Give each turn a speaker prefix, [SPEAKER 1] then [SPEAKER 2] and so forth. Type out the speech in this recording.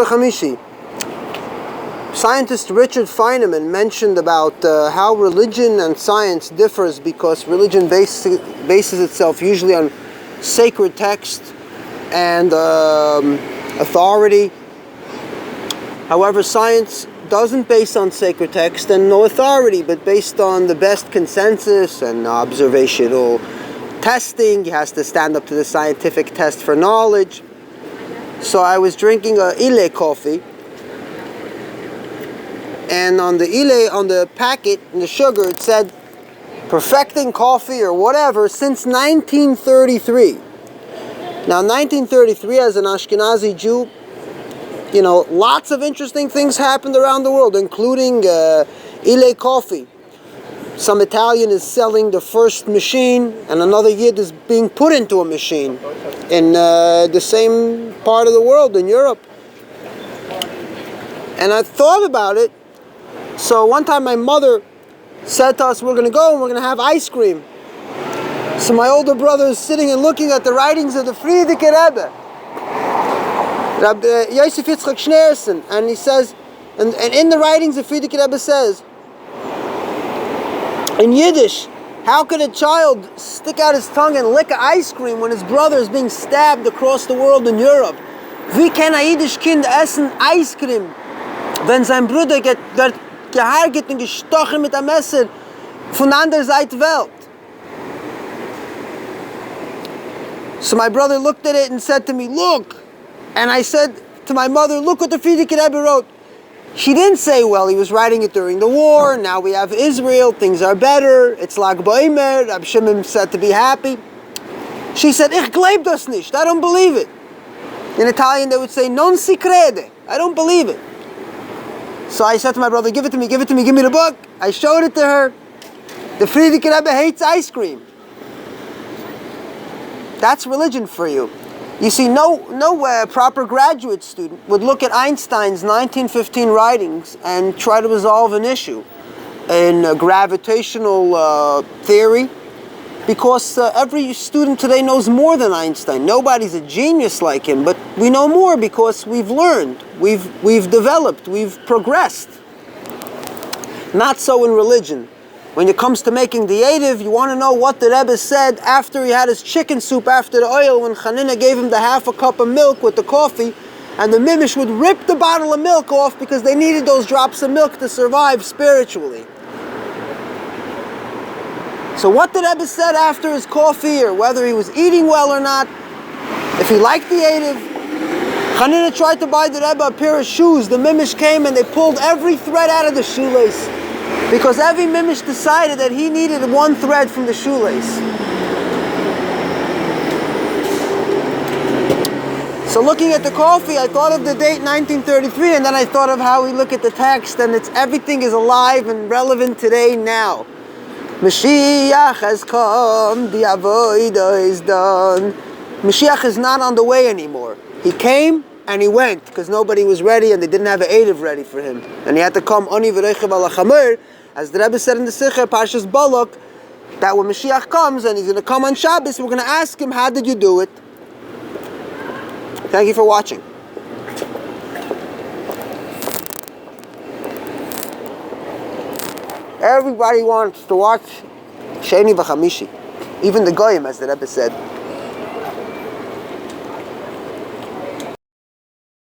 [SPEAKER 1] Chamishi. Scientist Richard Feynman mentioned about how religion and science differs because religion bases itself usually on sacred text and authority. However, science doesn't base on sacred text and no authority, but based on the best consensus and observational testing. He has to stand up to the scientific test for knowledge. So I was drinking a ile coffee, and on the packet, in the sugar, it said perfecting coffee or whatever since 1933. Now 1933, as an Ashkenazi Jew, lots of interesting things happened around the world, including ile coffee. Some Italian is selling the first machine, and another Yid is being put into a machine in the same part of the world, in Europe. And I thought about it. So one time my mother said to us, we're going to go and we're going to have ice cream. So my older brother is sitting and looking at the writings of the Frierdiker Rebbe, Rabbi Yosef Yitzchak Schneerson, and he says, and in the writings the Frierdiker Rebbe says, in Yiddish, how could a child stick out his tongue and lick ice cream when his brother is being stabbed across the world in Europe? Wie kann ein Yiddish Kind essen Ice Cream, wenn sein Bruder wird gehargert und gestochen mit einem Messer von der anderen Seite der Welt? So my brother looked at it and said to me, look. And I said to my mother, look what the Frierdiker Rebbe wrote. She didn't say, well, he was writing it during the war, now we have Israel, things are better, it's Lag Ba'omer, Rab Shimon said to be happy. She said, ich glaub das nicht, I don't believe it. In Italian they would say, non si crede, I don't believe it. So I said to my brother, give it to me, give me the book. I showed it to her. The Frierdiker Rebbe hates ice cream. That's religion for you. You see, no proper graduate student would look at Einstein's 1915 writings and try to resolve an issue in gravitational theory, because every student today knows more than Einstein. Nobody's a genius like him, but we know more because we've learned, we've developed, we've progressed. Not so in religion. When it comes to making the Eidiv, you want to know what the Rebbe said after he had his chicken soup after the oil, when Chanina gave him the half a cup of milk with the coffee, and the Mimish would rip the bottle of milk off because they needed those drops of milk to survive spiritually. So what the Rebbe said after his coffee, or whether he was eating well or not, if he liked the Eidiv, Chanina tried to buy the Rebbe a pair of shoes. The Mimish came and they pulled every thread out of the shoelace, because every Mimish decided that he needed one thread from the shoelace. So looking at the coffee, I thought of the date 1933, and then I thought of how we look at the text, and everything is alive and relevant today now. Mashiach has come, the avodah is done. Mashiach is not on the way anymore. He came and he went because nobody was ready and they didn't have an Eidiv ready for him. And he had to come, Ani v'reichev ala chamer, as the Rebbe said in the Sichos, Parshas Balak, that when Mashiach comes and he's going to come on Shabbos, we're going to ask him, how did you do it? Thank you for watching. Everybody wants to watch Sheni v'Chamishi, even the Goyim, as the Rebbe said.